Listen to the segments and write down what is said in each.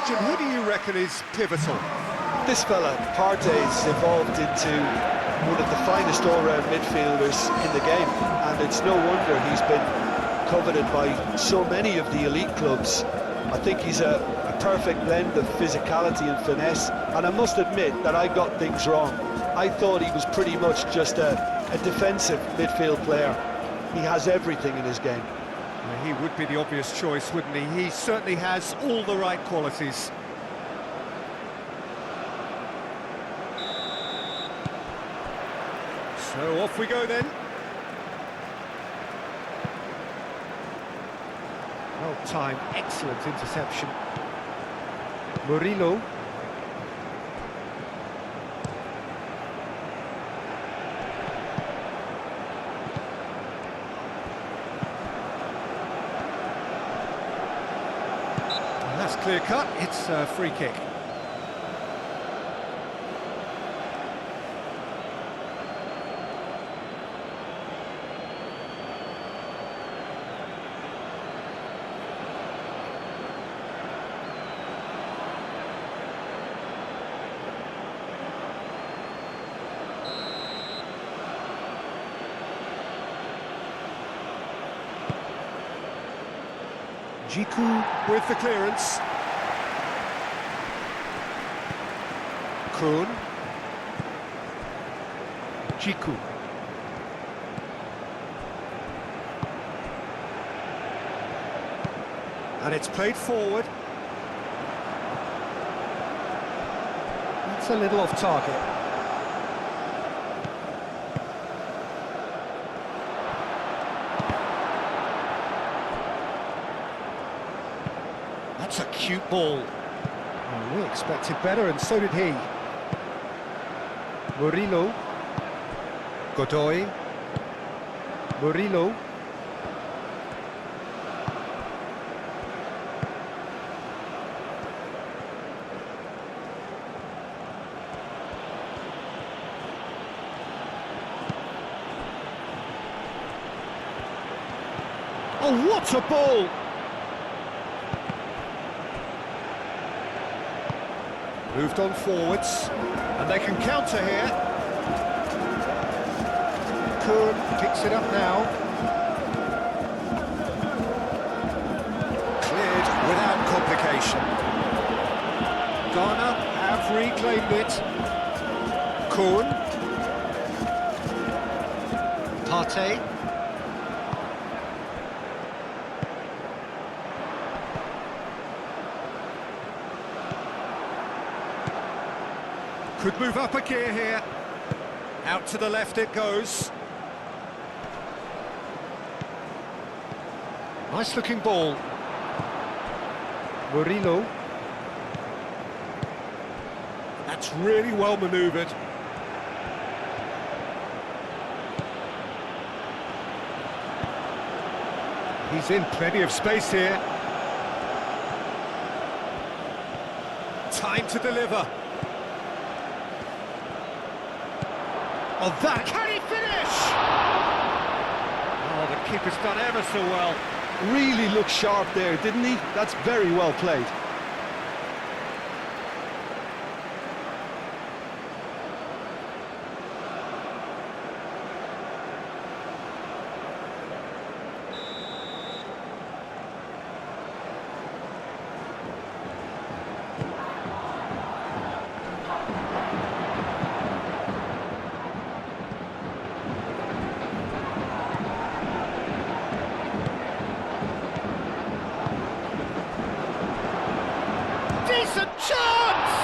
question, who do you reckon is pivotal? This fella, Partey's evolved into one of the finest all-round midfielders in the game, and it's no wonder he's been coveted by so many of the elite clubs. I think he's a perfect blend of physicality and finesse, and I must admit that I got things wrong. I thought he was pretty much just a defensive midfield player. He has everything in his game. Well, he would be the obvious choice, wouldn't he? He certainly has all the right qualities. So off we go then. Well timed, excellent interception. Murillo. And that's clear cut, it's a free kick. Jiku with the clearance. Kun. Jiku. And it's played forward. That's a little off target. That's a cute ball. Oh, we expected better, and so did he. Murillo. Godoy. Murillo. Oh, what a ball! Moved on forwards, and they can counter here. Kun picks it up now. Cleared without complication. Ghana have reclaimed it. Kun. Partey. Could move up a gear here. Out to the left it goes. Nice looking ball. Murillo. That's really well manoeuvred. He's in plenty of space here. Time to deliver. Oh, that... Can he finish? Oh, the keeper's done ever so well. Really looked sharp there, didn't he? That's very well played. Decent chance!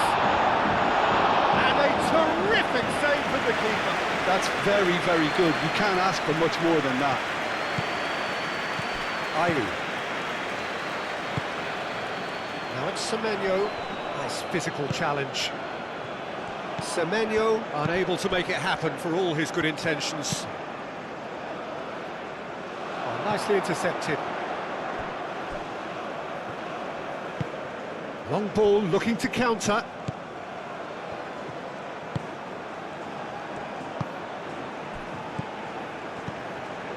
And a terrific save from the keeper. That's very, very good. You can't ask for much more than that. Ayu. Now it's Semenyo. Nice physical challenge. Semenyo unable to make it happen for all his good intentions. Oh, nicely intercepted. Long ball looking to counter.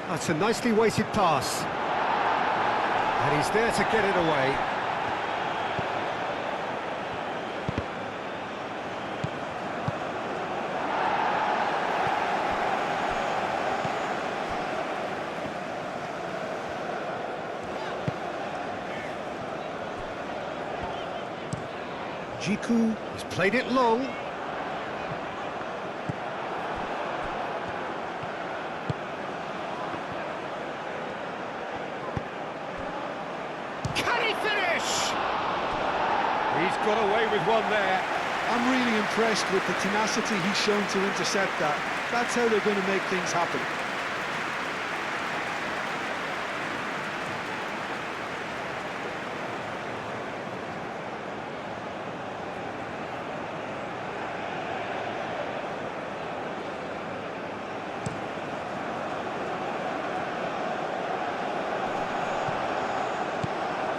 That's a nicely weighted pass. And he's there to get it away. Jiku has played it long. Can he finish? He's got away with one there. I'm really impressed with the tenacity he's shown to intercept that. That's how they're going to make things happen.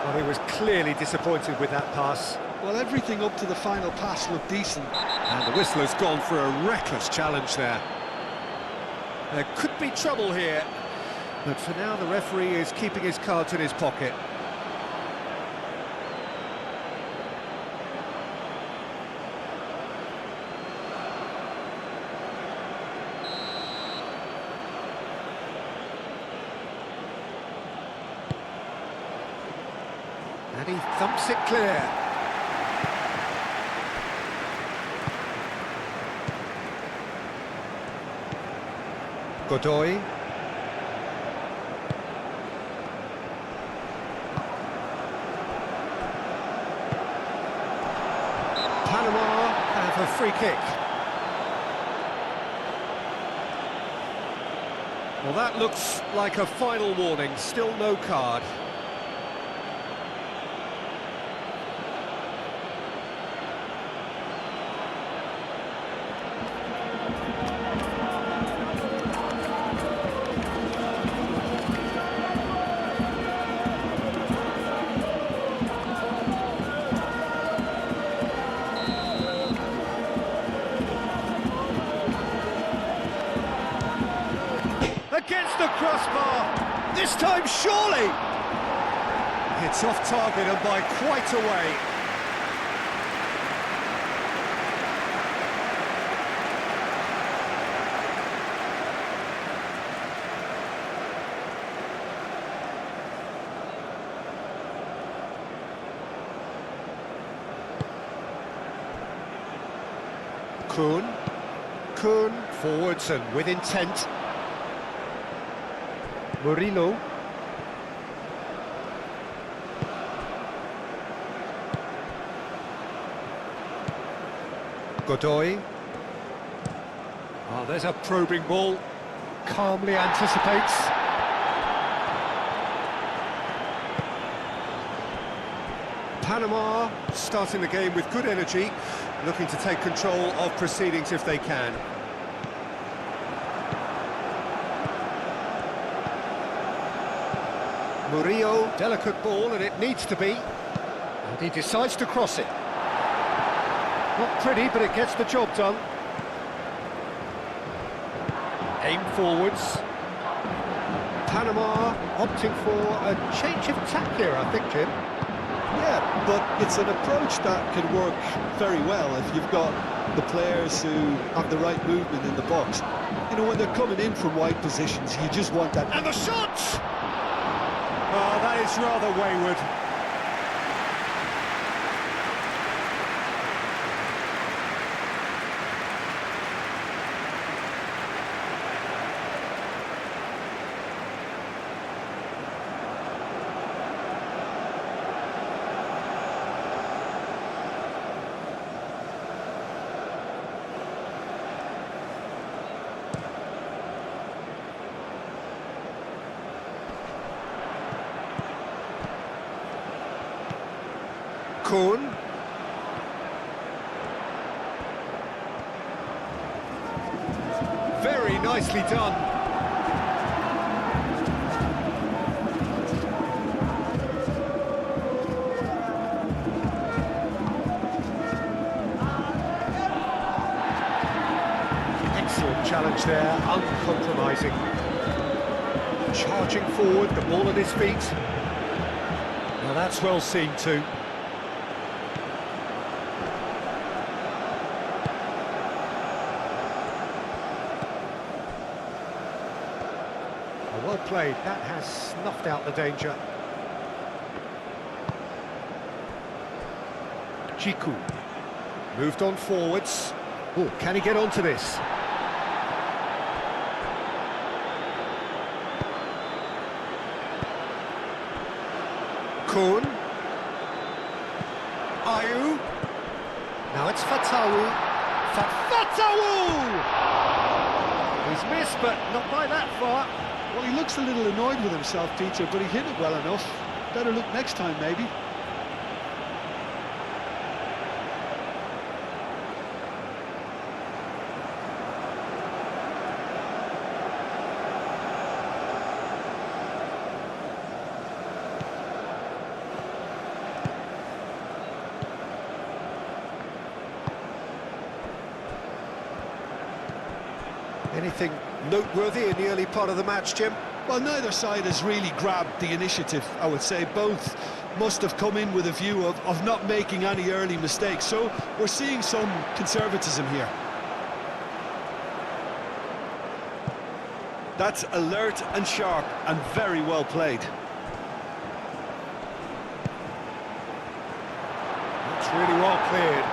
Well, he was clearly disappointed with that pass. Well, everything up to the final pass looked decent. And the whistler's gone for a reckless challenge there. There could be trouble here, but for now the referee is keeping his cards in his pocket. And he thumps it clear. Godoy. Panama have a free kick. Well, that looks like a final warning, still no card. Against the crossbar, this time surely! It's off target and by quite a way. Kuhn forwards and with intent. Murillo. Godoy. Oh, there's a probing ball. Calmly anticipates. Panama starting the game with good energy, looking to take control of proceedings if they can. Murillo, delicate ball, and it needs to be. And he decides to cross it. Not pretty, but it gets the job done. Aim forwards. Panama opting for a change of tack here, I think, Jim. Yeah, but it's an approach that can work very well if you've got the players who have the right movement in the box. You know, when they're coming in from wide positions, you just want that. And the shot! Oh, that is rather wayward. Kuhn. Very nicely done. Excellent challenge there, uncompromising. Charging forward, the ball at his feet. Now that's well seen too. Well played, that has snuffed out the danger. Jiku. Moved on forwards. Oh, can he get onto this? Kuhn. Ayew. Now it's Fatawu. Fatawu! He's missed, but not by that far. Well, he looks a little annoyed with himself, Peter, but he hit it well enough. Better look next time, maybe. Anything noteworthy in the early part of the match, Jim? Well, neither side has really grabbed the initiative, I would say. Both must have come in with a view of not making any early mistakes. So we're seeing some conservatism here. That's alert and sharp and very well played. It's really well cleared.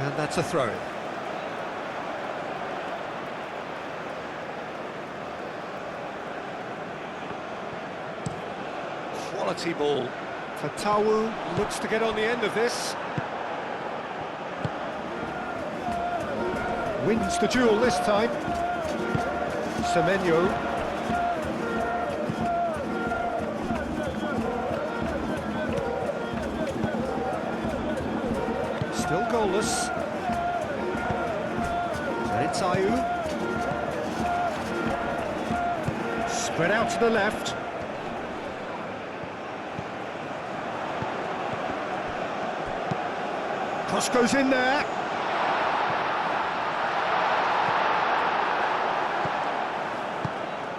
And that's a throw. Quality ball. Fatawu looks to get on the end of this. Wins the duel this time. Semenyo. Still goalless. And it's Ayew. Spread out to the left. Cross goes in there.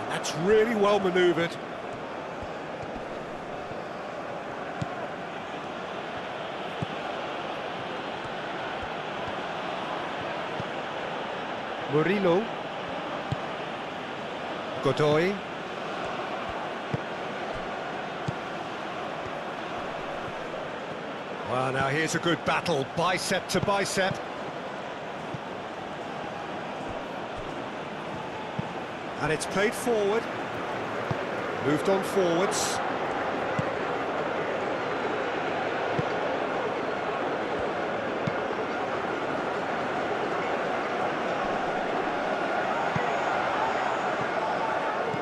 That's really well manoeuvred. Murillo. Godoy. Well, now here's a good battle, bicep to bicep. And it's played forward. Moved on forwards.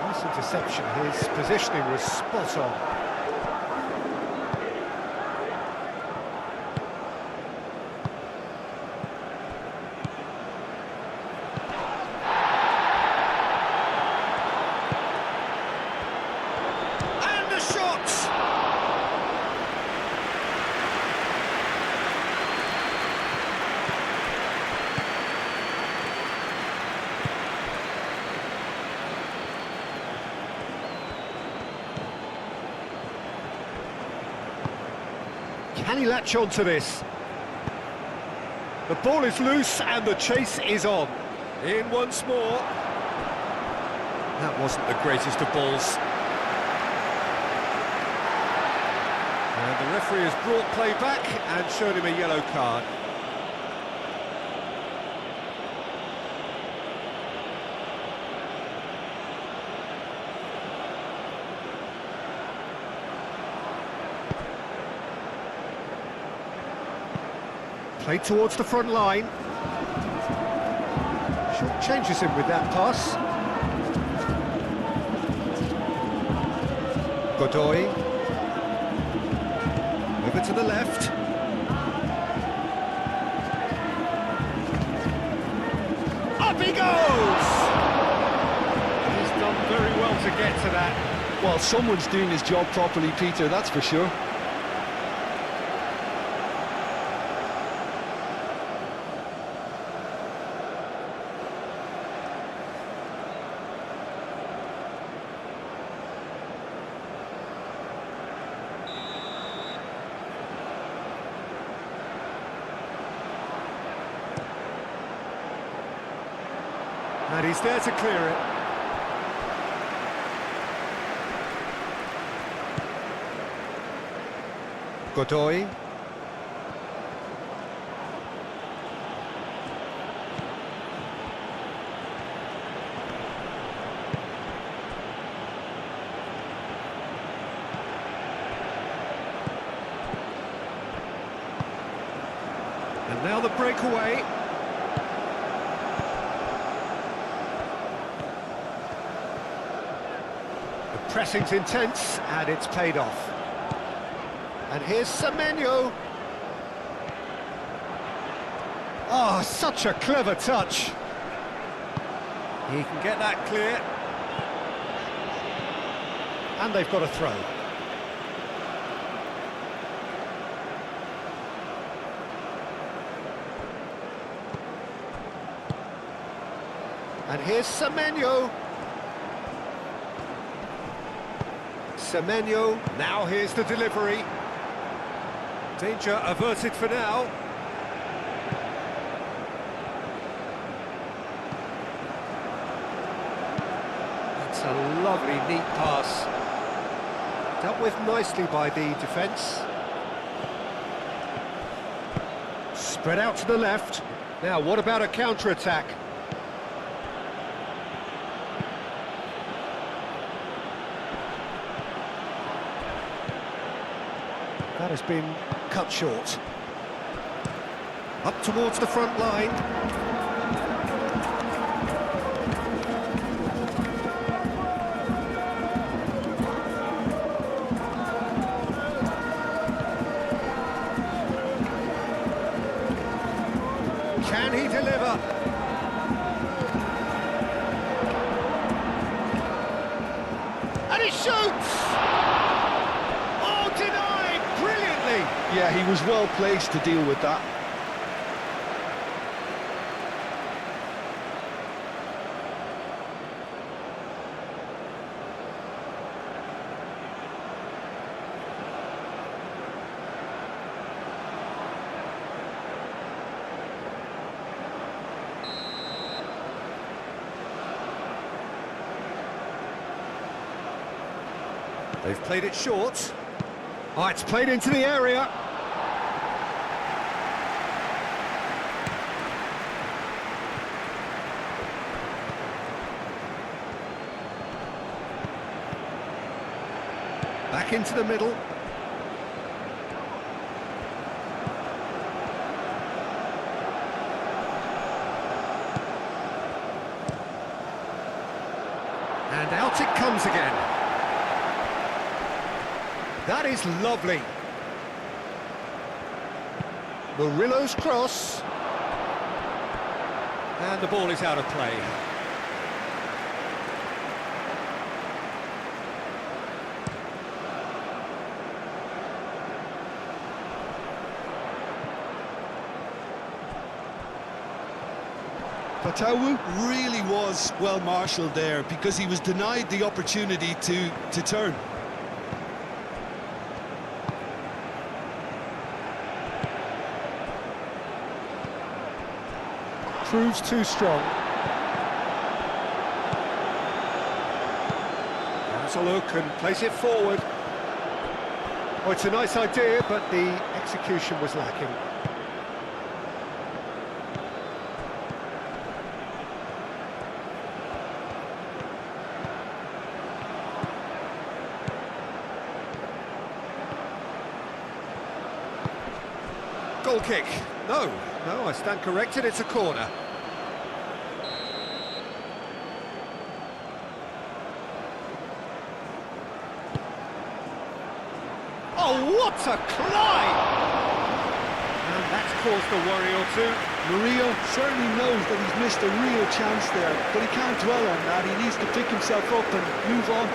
Nice interception. His positioning was spot on. Can he latch on to this? The ball is loose and the chase is on. In once more. That wasn't the greatest of balls. And the referee has brought play back and shown him a yellow card. Played towards the front line. Short changes him with that pass. Godoy. Over to the left. Up he goes! He's done very well to get to that. Well, someone's doing his job properly, Peter, that's for sure. And he's there to clear it. Godoy. And now the breakaway. The pressing's intense, and it's paid off. And here's Semenyo. Oh, such a clever touch. He can get that clear. And they've got a throw. And here's Semenyo. Semenyo, now here's the delivery. Danger averted for now. That's a lovely, neat pass. Dealt with nicely by the defence. Spread out to the left. Now, what about a counter-attack? That has been cut short. Up towards the front line. Can he deliver? And he shoots! Oh, denied! Brilliantly! Yeah, he was well placed to deal with that. They've played it short. Oh, it's played into the area. Back into the middle. And out it comes again. That is lovely. Murillo's cross. And the ball is out of play. Fatawu really was well marshalled there because he was denied the opportunity to turn. Proves too strong. Has a look and plays it forward. Oh, it's a nice idea, but the execution was lacking. Goal kick. No, I stand corrected, it's a corner. Oh, what a climb! And that's caused a worry or two. Murillo certainly knows that he's missed a real chance there, but he can't dwell on that. He needs to pick himself up and move on.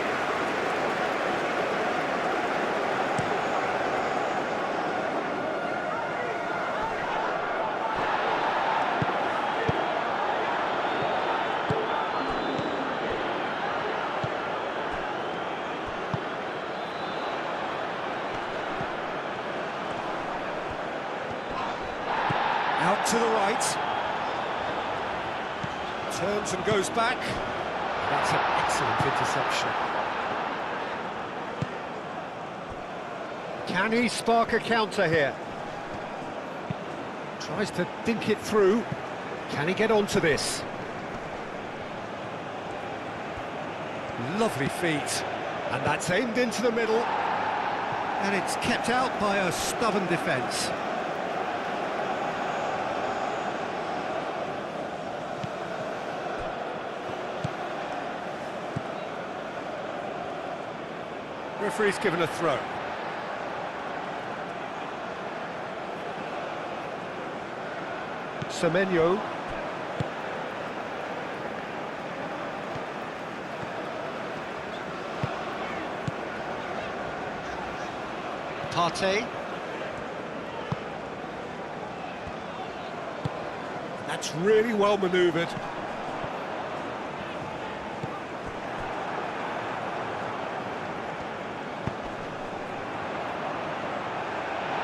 Out to the right. Turns and goes back. That's an excellent interception. Can he spark a counter here? Tries to dink it through. Can he get onto this? Lovely feet. And that's aimed into the middle. And it's kept out by a stubborn defence. Referee's given a throw. Semenyo. Partey. That's really well manoeuvred.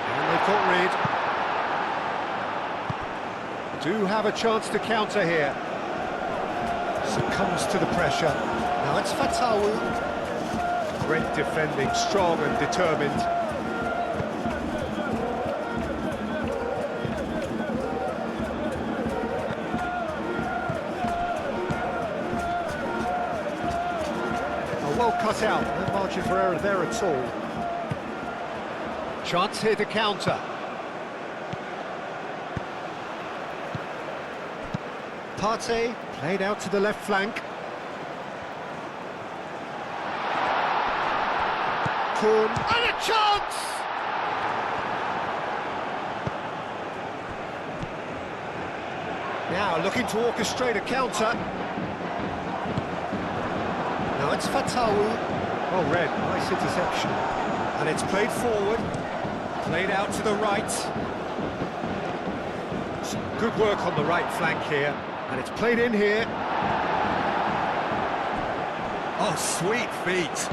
And they've got rid. Do have a chance to counter here. Succumbs to the pressure. Now it's Fatawu. Great defending, strong and determined. Well cut out, no margin for error there at all. Chance here to counter. Partey played out to the left flank. Kuhn, and a chance! Now looking to orchestrate a counter. Now it's Fatawu. Well read, nice interception. And it's played forward, played out to the right. Some good work on the right flank here. And it's played in here. Oh, sweet feet.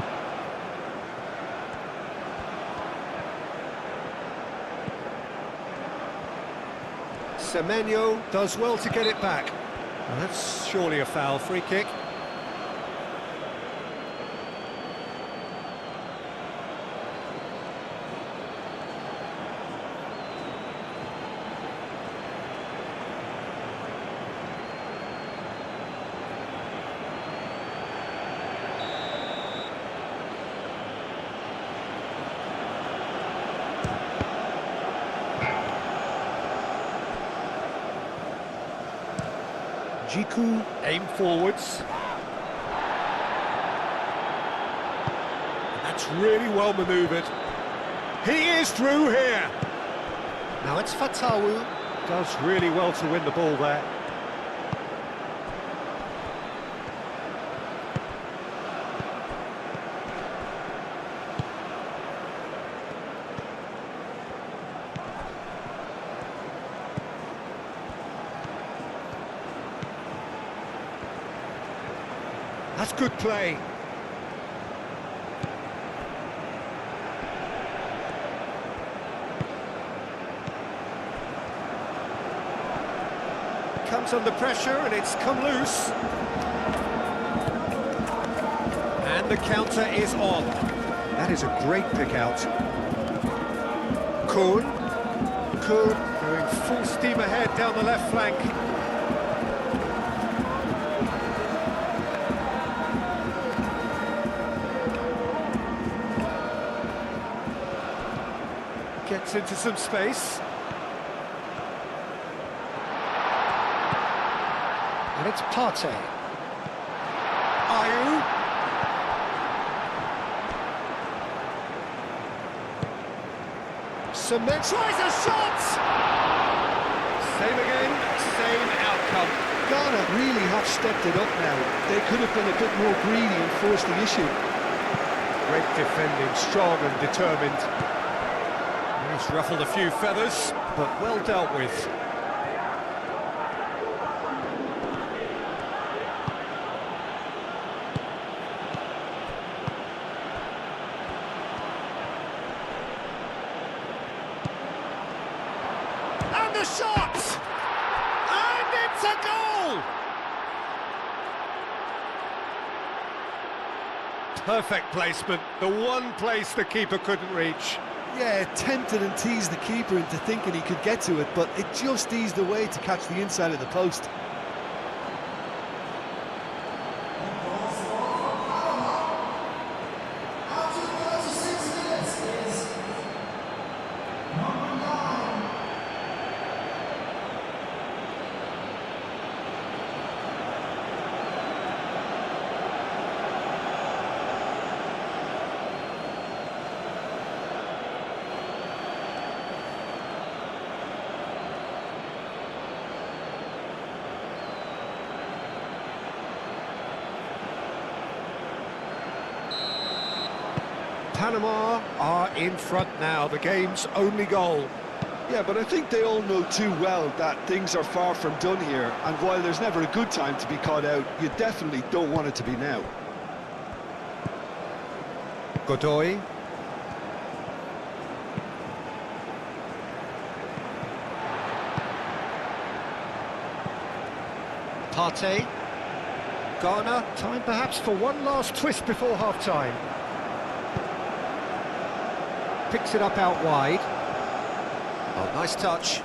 Semenyo does well to get it back. Well, that's surely a foul, free kick. Jiku aim forwards. And that's really well manoeuvred. He is through here. Now it's Fatawu. Does really well to win the ball there. That's good play. Comes under pressure and it's come loose. And the counter is on. That is a great pick out. Kuhn going full steam ahead down the left flank. Gets into some space. And it's Partey. Ayew. Cement tries a shot! Same again, same outcome. Ghana really have stepped it up now. They could have been a bit more greedy and forced the issue. Great defending, strong and determined. He's ruffled a few feathers, but well dealt with. And the shot! And it's a goal! Perfect placement, the one place the keeper couldn't reach. Yeah, tempted and teased the keeper into thinking he could get to it, but it just eased away to catch the inside of the post. Panama are in front now, the game's only goal. Yeah, but I think they all know too well that things are far from done here, and while there's never a good time to be caught out, you definitely don't want it to be now. Godoy. Partey. Ghana, time perhaps for one last twist before half-time. Picks it up out wide. Oh, nice touch.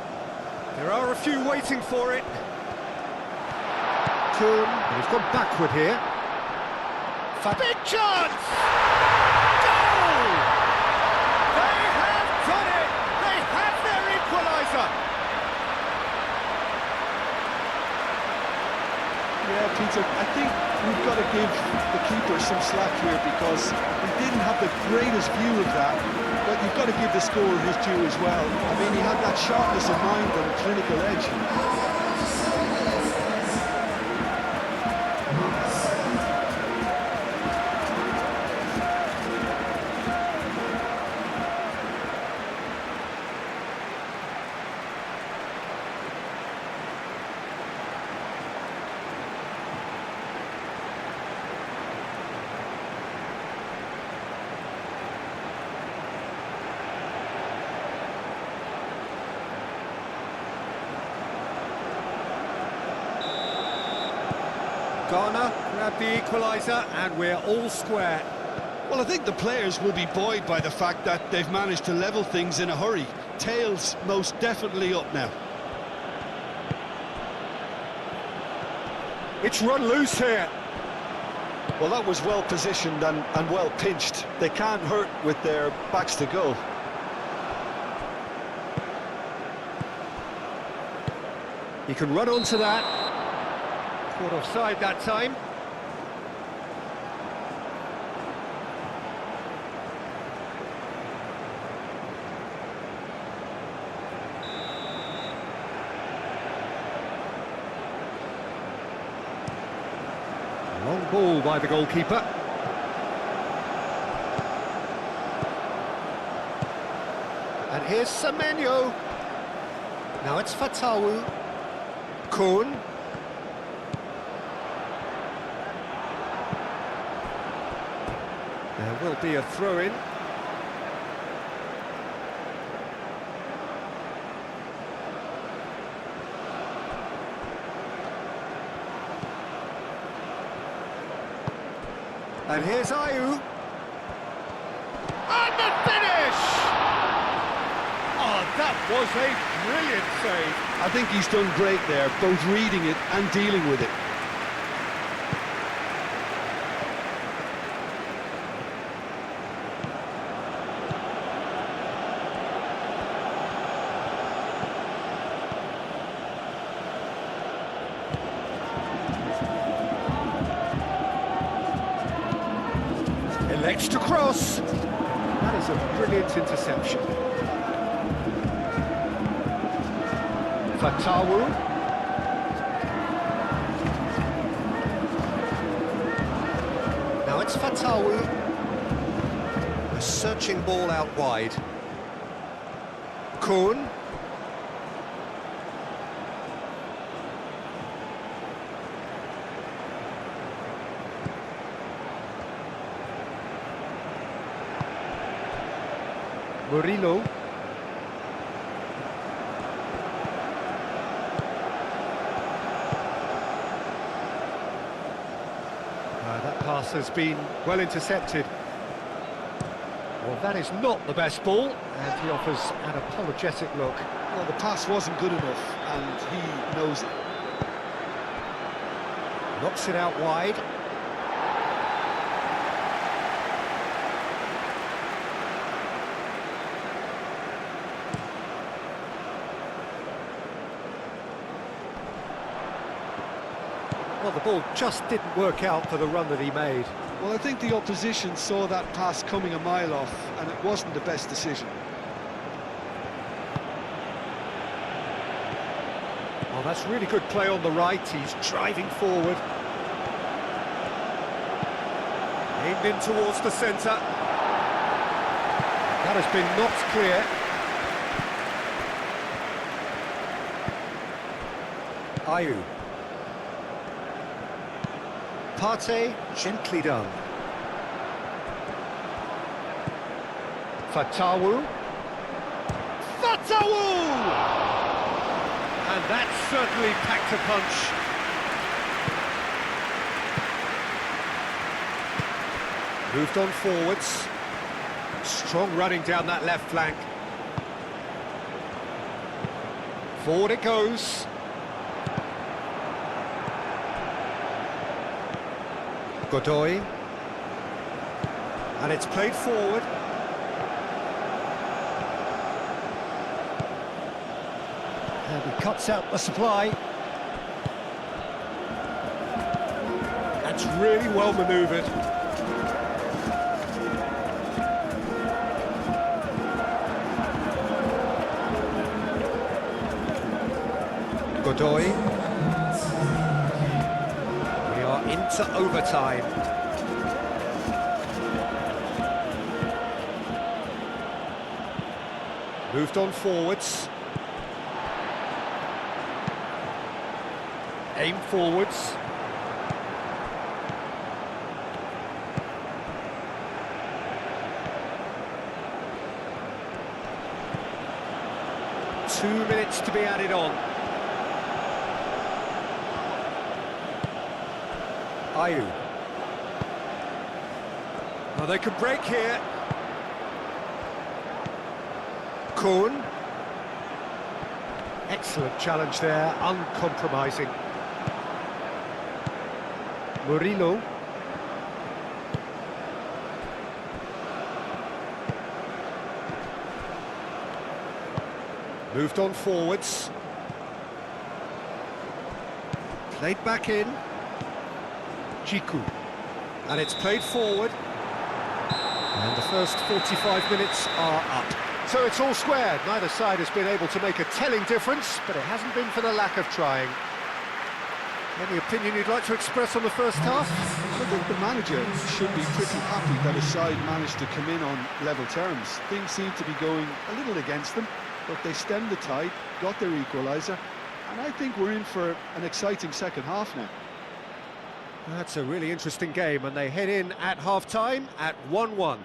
There are a few waiting for it. Kuhn, and he's gone backward here. Big chance! Goal! They have done it! They have their equaliser! Yeah, Peter, I think we've got to give the keeper some slack here because he didn't have the greatest view of that, but you've got to give the scorer his due as well. I mean, he had that sharpness of mind and clinical edge. Ghana grab the equaliser and we're all square. Well, I think the players will be buoyed by the fact that they've managed to level things in a hurry. Tails most definitely up now. It's run loose here. Well, that was well positioned and well pinched. They can't hurt with their backs to goal. He can run onto that. Caught offside that time. Long ball by the goalkeeper. And here's Semenyo. Now it's Fatawu. Kuhn. There will be a throw-in. And here's Ayew. And the finish! Oh, that was a brilliant save. I think he's done great there, both reading it and dealing with it. Elects to cross. That is a brilliant interception. Fatawu. Now it's Fatawu. A searching ball out wide. Kuhn. Murillo. That pass has been well intercepted. Well, that is not the best ball, and he offers an apologetic look. Well, the pass wasn't good enough, and he knows it. Knocks it out wide. Well, the ball just didn't work out for the run that he made. Well, I think the opposition saw that pass coming a mile off, and it wasn't the best decision. Oh, that's really good play on the right. He's driving forward. Aimed in towards the centre. That has been knocked clear. Ayew. Partey, gently done. Fatawu. Fatawu! And that certainly packed a punch. Moved on forwards. Strong running down that left flank. Forward it goes. Godoy. And it's played forward. And he cuts out the supply. That's really well manoeuvred. Godoy. We are into overtime. Moved on forwards. Aim forwards. Two minutes to be added on. Ayew. Well, they can break here. Kuhn. Excellent challenge there, uncompromising. Murillo. Moved on forwards. Played back in. Jiku. And it's played forward. And the first 45 minutes are up. So it's all squared. Neither side has been able to make a telling difference, but it hasn't been for the lack of trying. Any opinion you'd like to express on the first half? I think the manager should be pretty happy that his side managed to come in on level terms. Things seem to be going a little against them, but they stemmed the tide, got their equaliser, and I think we're in for an exciting second half now. That's a really interesting game, and they head in at half-time at 1-1.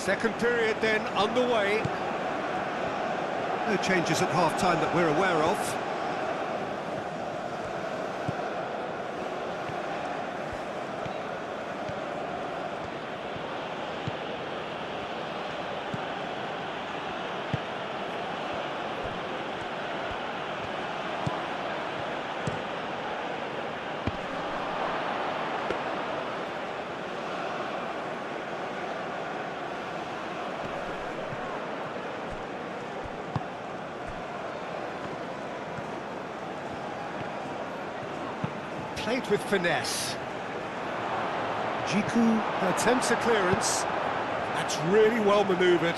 Second period then underway. No changes at half-time that we're aware of. Played with finesse. Jiku attempts a clearance. That's really well manoeuvred.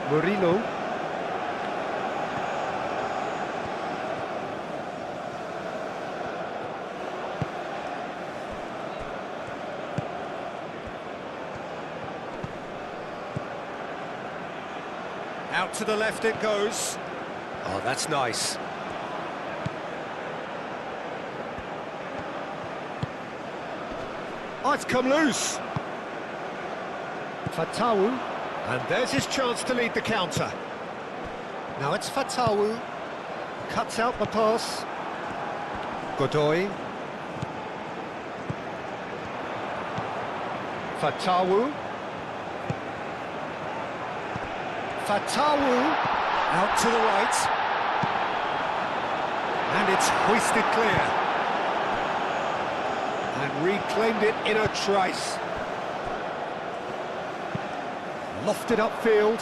Murillo. Out to the left it goes. Oh, that's nice. Oh, it's come loose. Fatawu. And there's his chance to lead the counter. Now it's Fatawu. Cuts out the pass. Godoy. Fatawu. Fatawu. Out to the right. And it's hoisted clear. And reclaimed it in a trice. Lofted upfield.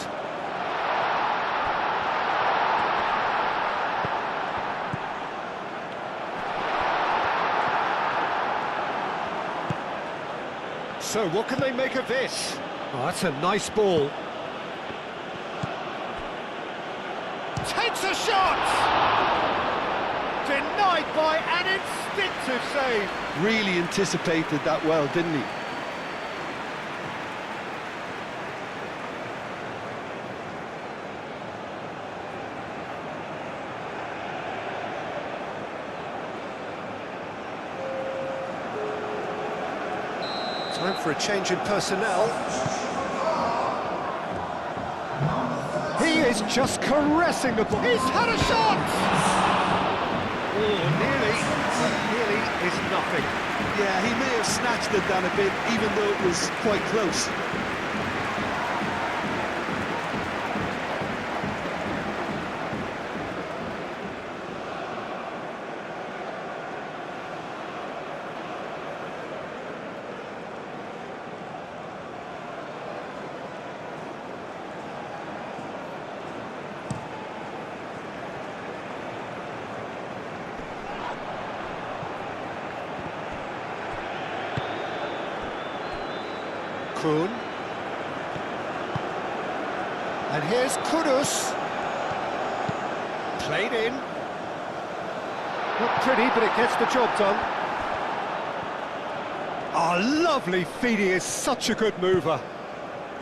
So what can they make of this? Oh, that's a nice ball. Takes a shot! Denied by an instinctive save. Really anticipated that well, didn't he? Time for a change in personnel. He is just caressing the ball. He's had a shot! Oh, nearly is nothing. Yeah, he may have snatched it down a bit, even though it was quite close. Kuhn. And here's Kudus. Played in. Not pretty, but it gets the job done. Oh, lovely feed. He is such a good mover.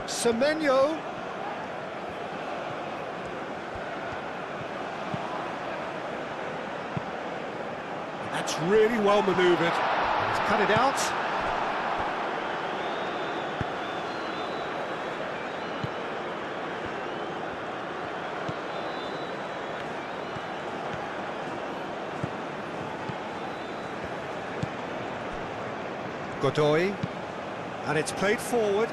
Semenyo. That's really well manoeuvred. He's cut it out. Godoy, and it's played forward.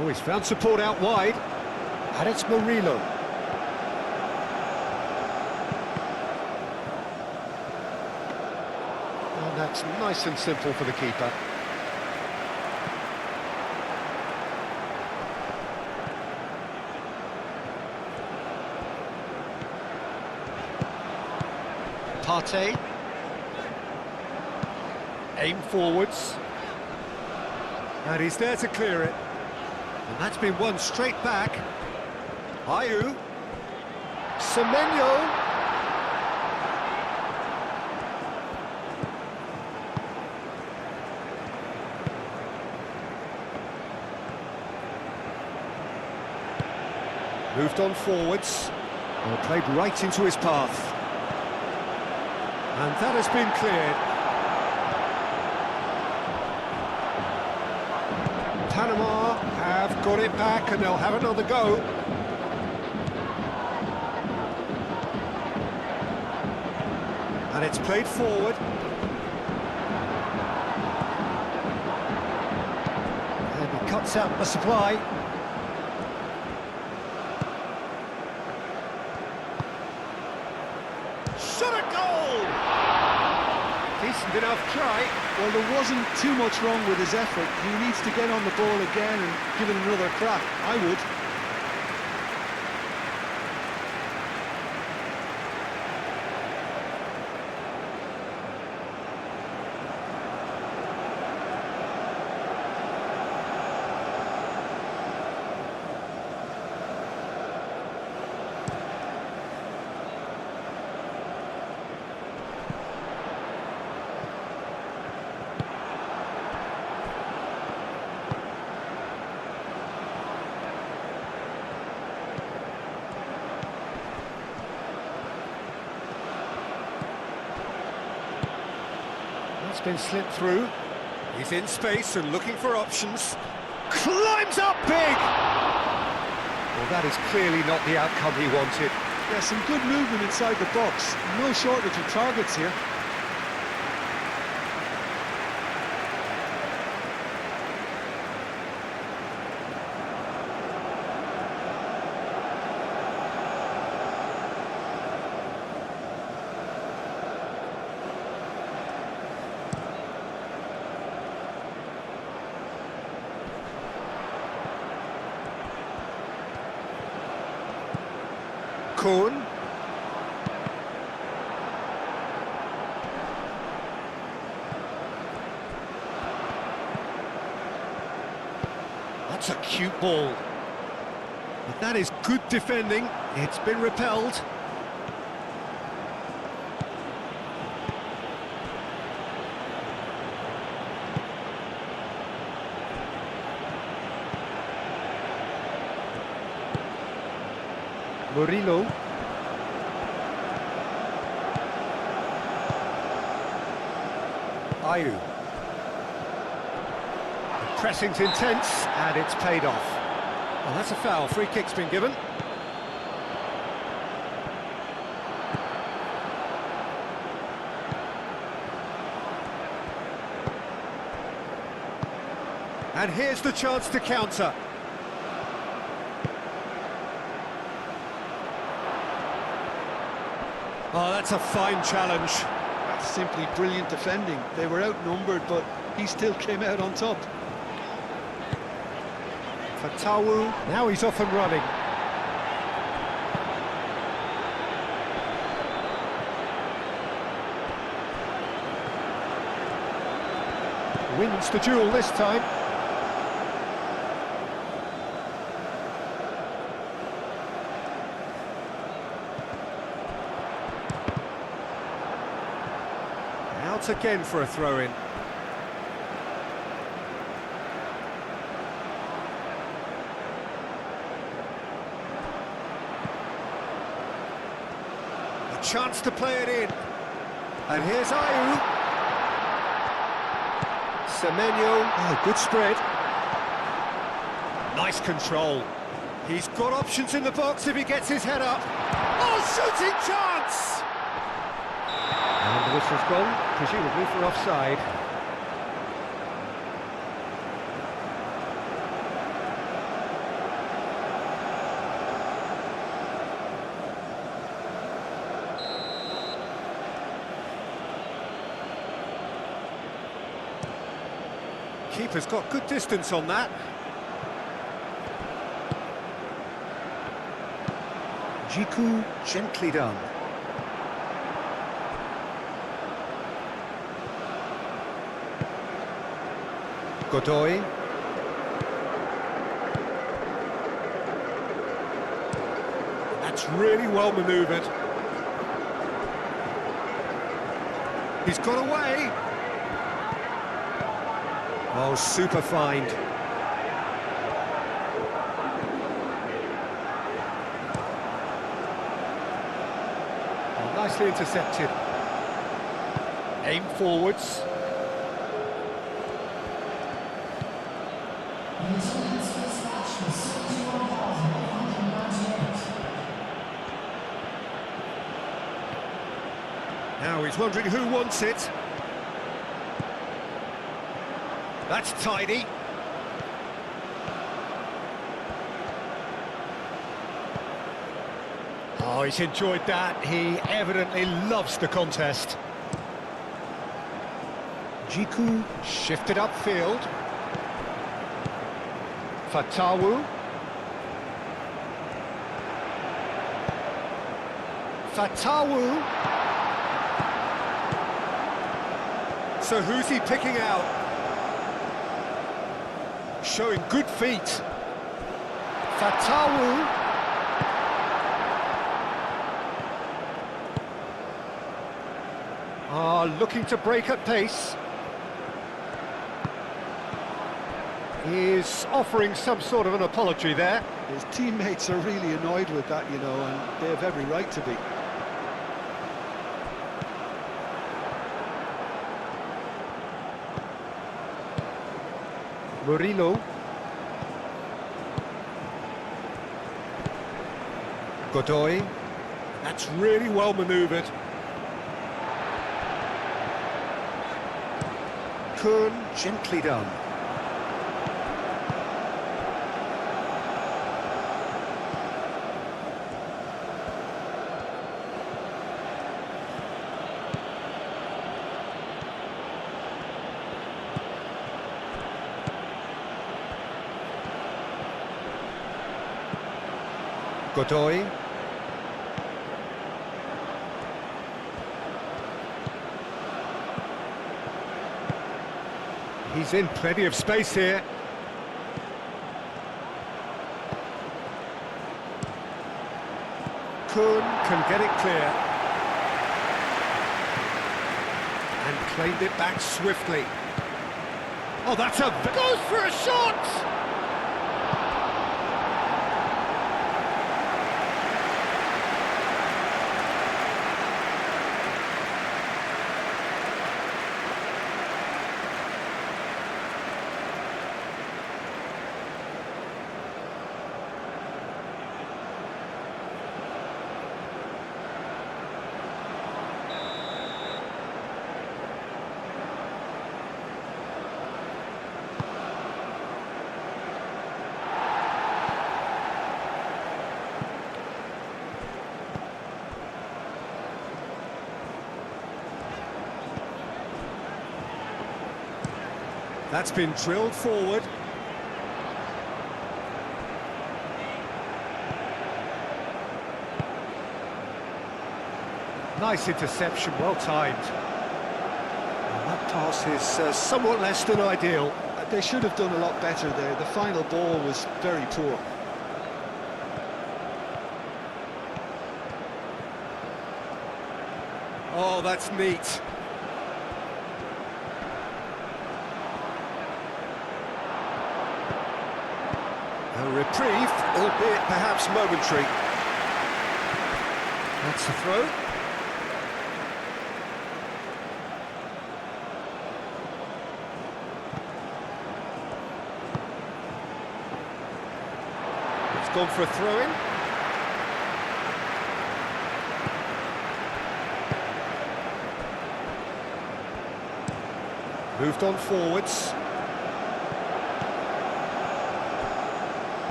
Oh, he's found support out wide, and it's Murillo. And that's nice and simple for the keeper. Partey. Aim forwards. And he's there to clear it. And that's been won straight back. Ayew. Semenyo. Moved on forwards. Well, played right into his path. And that has been cleared. Panama have got it back and they'll have another go. And it's played forward. And he cuts out the supply. Shot a goal! Decent enough try. Well, there wasn't too much wrong with his effort. He needs to get on the ball again and give it another crack. I would. It's been slipped through. He's in space and looking for options. Climbs up big! Well, that is clearly not the outcome he wanted. Yeah, some good movement inside the box. No shortage of targets here. Kuhn. That's a cute ball. But that is good defending. It's been repelled. Murillo. Ayew. The pressing's intense, and it's paid off. Well, that's a foul. Free kick's been given. And here's the chance to counter. Oh, that's a fine challenge. That's simply brilliant defending. They were outnumbered, but he still came out on top. Fatawu, now he's off and running. Wins the duel this time. Out again for a throw-in. A chance to play it in. And here's Ayew. Semenyo. Oh, good spread. Nice control. He's got options in the box if he gets his head up. Oh, shooting chance! And the whistle's gone, presumably for offside. Keeper's got good distance on that. Jiku, gently done. Godoy. That's really well manoeuvred. He's got away. Oh, super find. Oh, nicely intercepted. Aim forwards. Now he's wondering who wants it. That's tidy. Oh, he's enjoyed that. He evidently loves the contest. Jiku shifted upfield. Fatawu. Fatawu. So who's he picking out? Showing good feet. Fatawu. Looking to break at pace. He's offering some sort of an apology there. His teammates are really annoyed with that, you know, and they have every right to be. Murillo. Godoy. That's really well manoeuvred. Kuhn, gently done. Godoy. He's in plenty of space here. Kuhn can get it clear. And claimed it back swiftly. Oh, that's a... goes for a shot! That's been drilled forward. Nice interception, well timed. And that pass is somewhat less than ideal. They should have done a lot better there. The final ball was very poor. Oh, that's neat. A reprieve, albeit perhaps momentary. That's the throw. It's gone for a throw-in. Moved on forwards.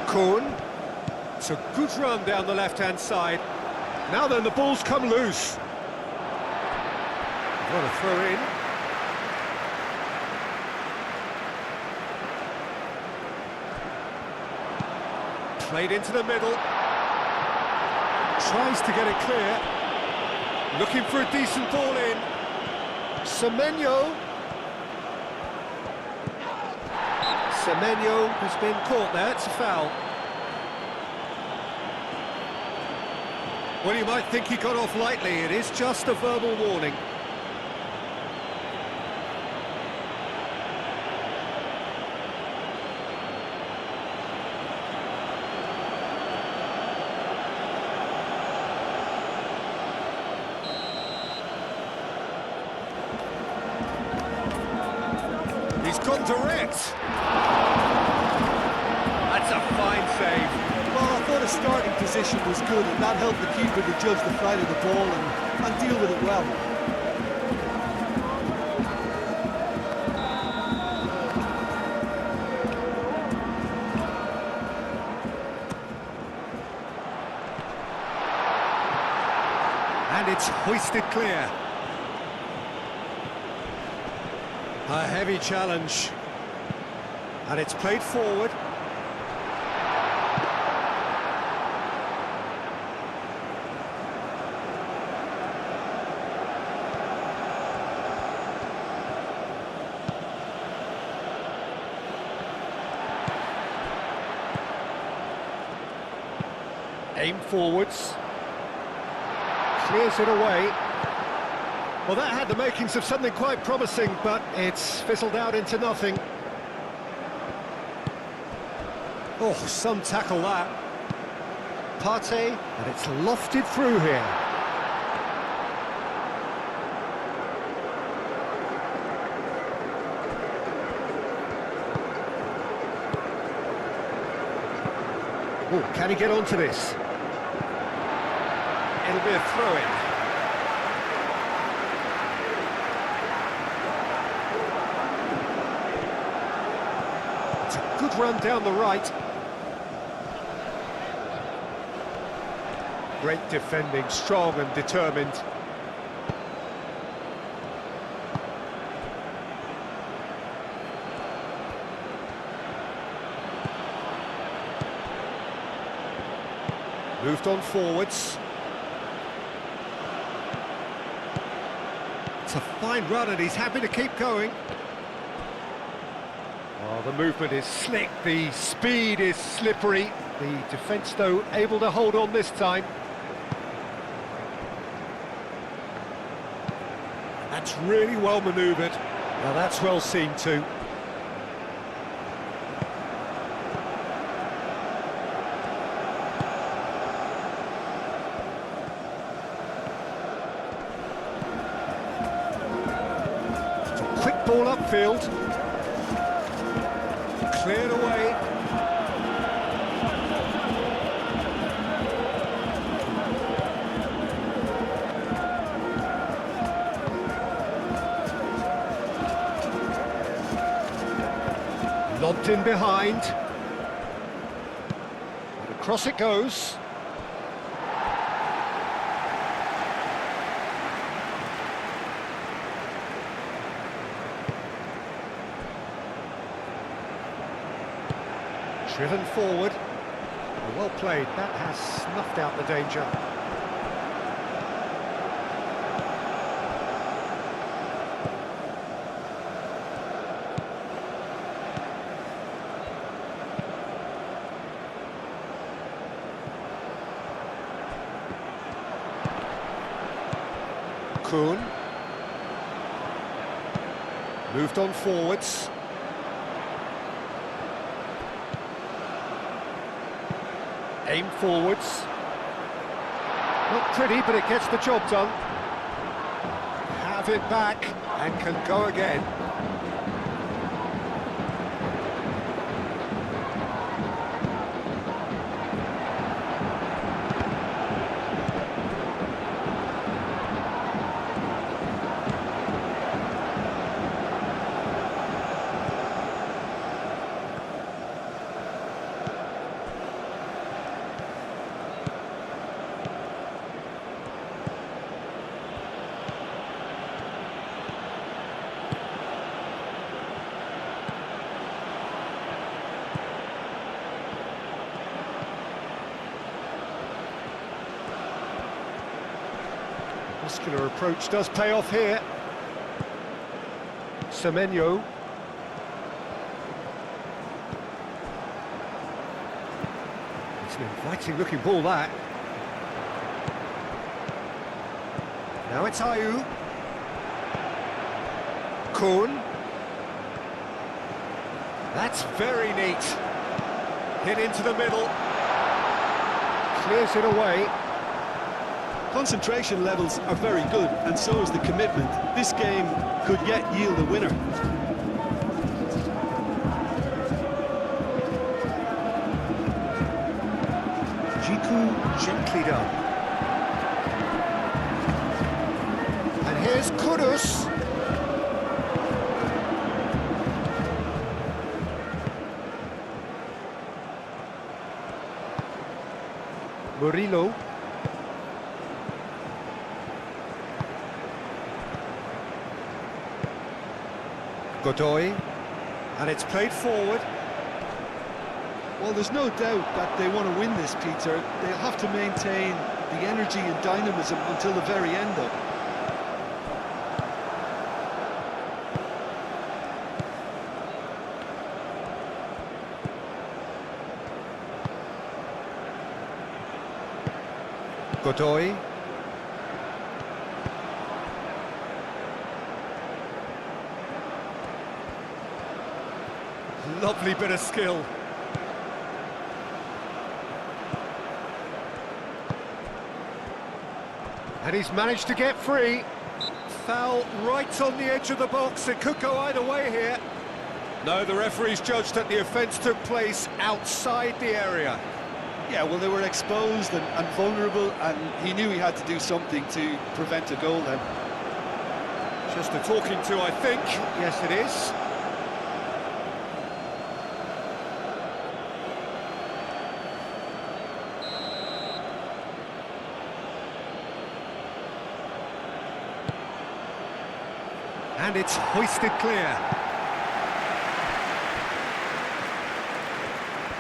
Kuhn. It's a good run down the left-hand side. Now then, the ball's come loose. What a throw-in. Played into the middle. Tries to get it clear. Looking for a decent ball in. Semenyo. Semenyo has been caught there, it's a foul. Well, you might think he got off lightly, it is just a verbal warning. gone direct. That's a fine save. Well, I thought his starting position was good, and that helped the keeper to judge the flight of the ball and deal with it well. And it's hoisted clear. A heavy challenge. And it's played forward. Aim forwards. Clears it away. Well, that had the makings of something quite promising, but it's fizzled out into nothing. Oh, some tackle that. Partey, and it's lofted through here. Oh, can he get onto this? It'll be a throw-in. It's a good run down the right. Great defending, strong and determined. Moved on forwards. It's a fine run and he's happy to keep going. Oh, the movement is slick, the speed is slippery. The defence, though, able to hold on this time. That's really well manoeuvred. Now that's well seen too. Quick ball upfield. Cleared away. Lobbed in behind. And across it goes. Driven forward. Well played. That has snuffed out the danger. Kuhn. Moved on forwards. Aim forwards. Not pretty, but it gets the job done. Have it back and can go again. Muscular approach does pay off here. Semenyo. It's an inviting looking ball, that. Now it's Ayew. Kuhn. That's very neat. Hit into the middle. Clears it away. Concentration levels are very good, and so is the commitment. This game could yet yield a winner. Gently done. And here's Kudus. Murillo. Godoy. And it's played forward. Well, there's no doubt that they want to win this, Peter. They'll have to maintain the energy and dynamism until the very end, though. Godoy. Lovely bit of skill. And he's managed to get free. Foul right on the edge of the box. It could go either way here. No, the referee's judged that the offence took place outside the area. Yeah, well, they were exposed and vulnerable, and he knew he had to do something to prevent a goal then. Just a talking to, I think. Yes, it is. And it's hoisted clear.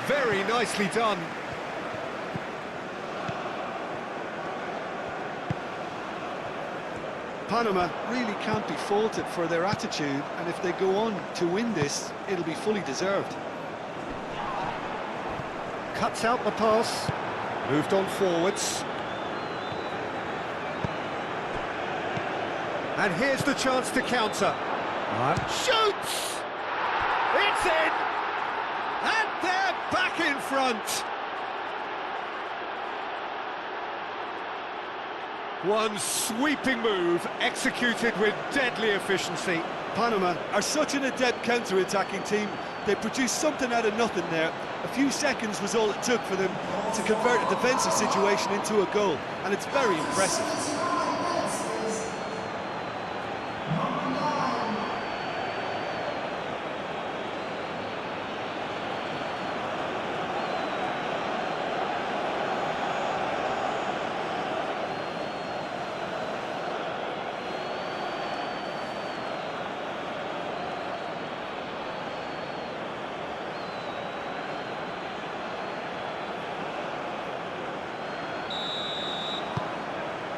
Very nicely done. Panama really can't be faulted for their attitude, and if they go on to win this, it'll be fully deserved. Cuts out the pass. Moved on forwards. And here's the chance to counter. Shoots! It's in! And they're back in front! One sweeping move, executed with deadly efficiency. Panama are such an adept counter-attacking team. They produced something out of nothing there. A few seconds was all it took for them to convert a defensive situation into a goal, and it's very impressive.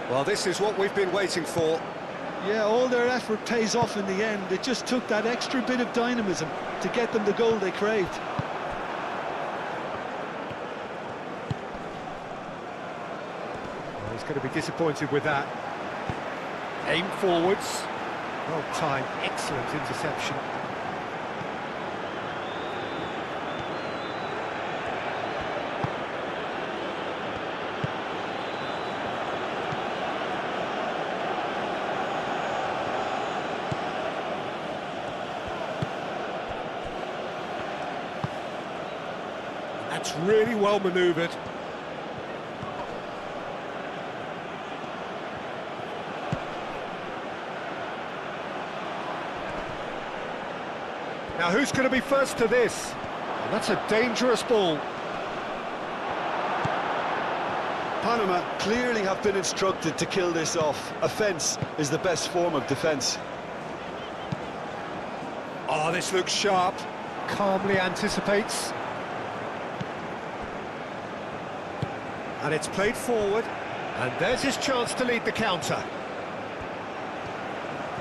Well, this is what we've been waiting for. Yeah, all their effort pays off in the end. It just took that extra bit of dynamism to get them the goal they craved. Well, he's going to be disappointed with that. Aim forwards. Well timed, excellent interception. That's really well manoeuvred. Now who's going to be first to this? And that's a dangerous ball. Panama clearly have been instructed to kill this off. Offence is the best form of defence. Oh, this looks sharp. Calmly anticipates. And it's played forward, and there's his chance to lead the counter.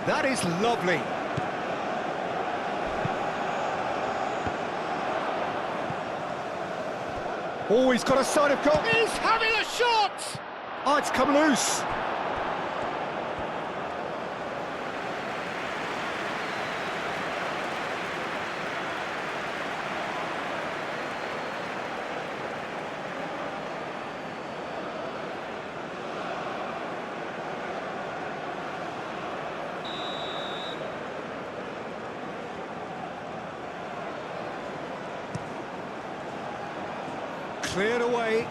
That is lovely. Oh, he's got a side of goal. He's having a shot! Oh, it's come loose. Cleared away.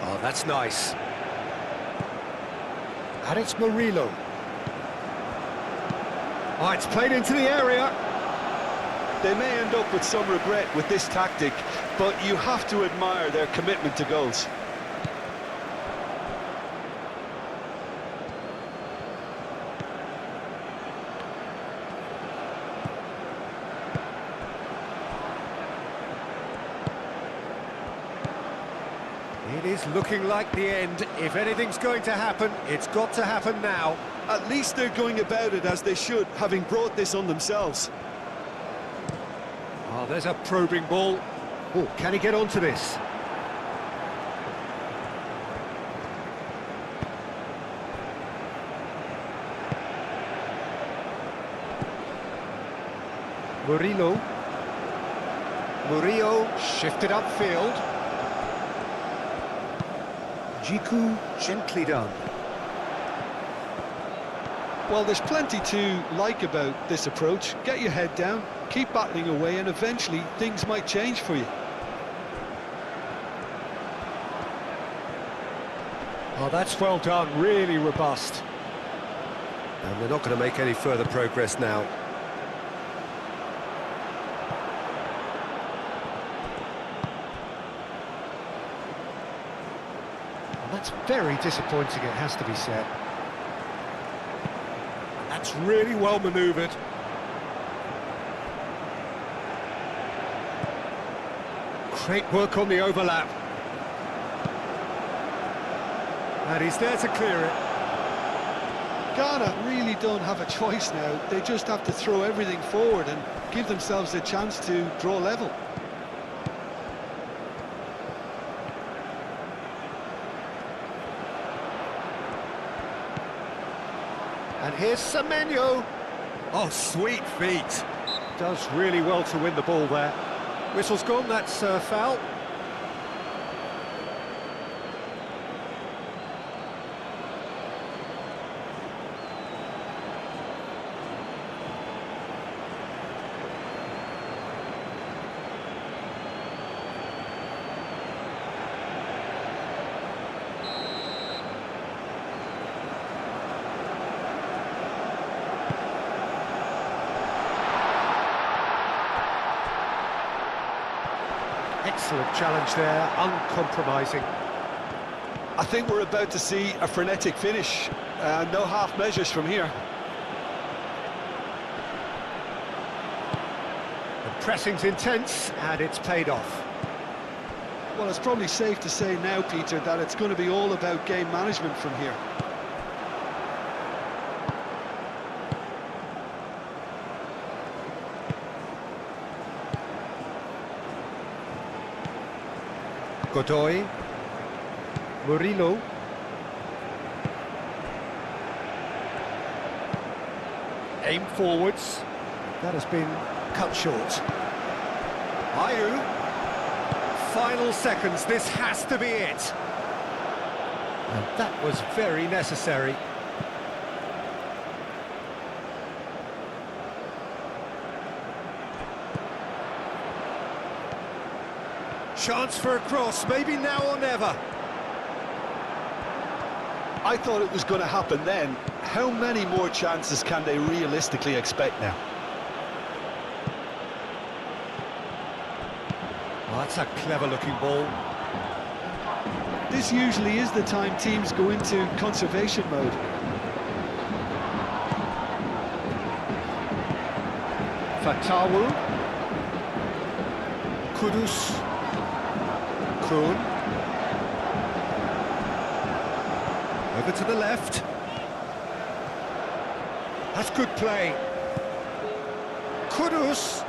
Oh, that's nice. And it's Murillo. Oh, it's played into the area. They may end up with some regret with this tactic, but you have to admire their commitment to goals. It is looking like the end. If anything's going to happen, it's got to happen now. At least they're going about it as they should, having brought this on themselves. Oh, there's a probing ball. Oh, can he get onto this? Murillo. Murillo shifted upfield. Jiku gently done. Well, there's plenty to like about this approach. Get your head down, keep battling away, and eventually things might change for you. Oh, that's well done, really robust. And they're not going to make any further progress now. Well, that's very disappointing, it has to be said. That's really well manoeuvred. Great work on the overlap. And he's there to clear it. Ghana really don't have a choice now. They just have to throw everything forward and give themselves a chance to draw level. And here's Semenyo. Oh, sweet feet. Does really well to win the ball there. Whistle's gone, that's foul. Excellent challenge there, uncompromising. I think we're about to see a frenetic finish. No half measures from here. The pressing's intense, and it's paid off. Well, it's probably safe to say now, Peter, that it's going to be all about game management from here. Godoy. Murillo. Aim forwards. That has been cut short. Ayew. Final seconds, this has to be it. And that was very necessary. Chance for a cross, maybe now or never. I thought it was going to happen then. How many more chances can they realistically expect now? Oh, that's a clever-looking ball. This usually is the time teams go into conservation mode. Fatawu. Kudus. Kuhn. Over to the left. That's good play. Kudus.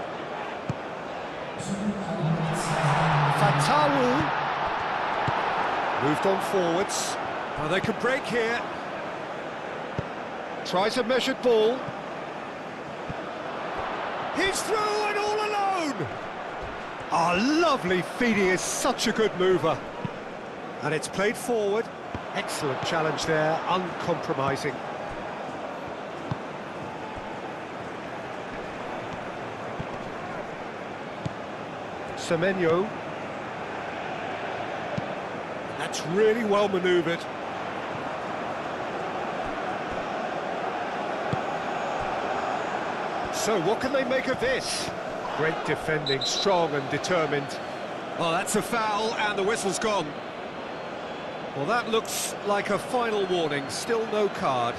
Fatawu. Moved on forwards. Oh, they could break here. Tries a measured ball. He's through and all alone! Oh, lovely feet, he is such a good mover. And it's played forward. Excellent challenge there, uncompromising. Semenyo. That's really well manoeuvred. So what can they make of this? Great defending, strong and determined. Oh, that's a foul, and the whistle's gone. Well, that looks like a final warning, still no card.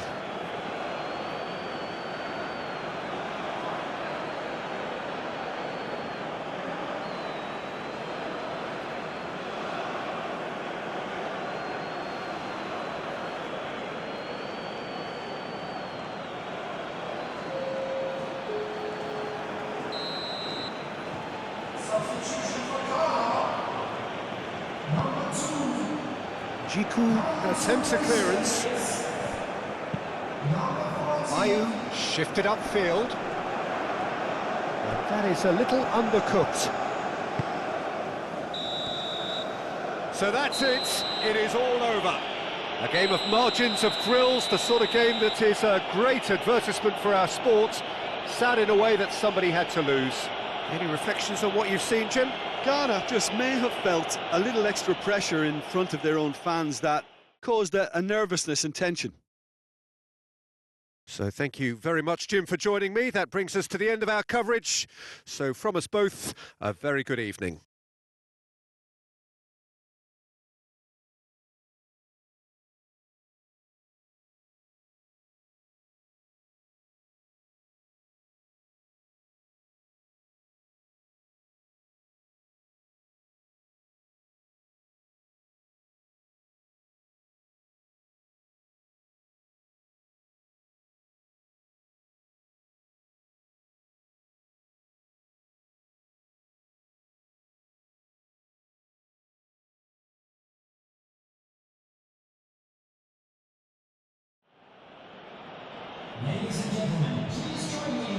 Jiku attempts a clearance. Ayu shifted upfield. And that is a little undercooked. So that's it. It is all over. A game of margins, of thrills, the sort of game that is a great advertisement for our sport. Sad in a way that somebody had to lose. Any reflections on what you've seen, Jim? Ghana just may have felt a little extra pressure in front of their own fans that caused a nervousness and tension. So thank you very much, Jim, for joining me. That brings us to the end of our coverage. So from us both, a very good evening. Ladies and gentlemen, please join me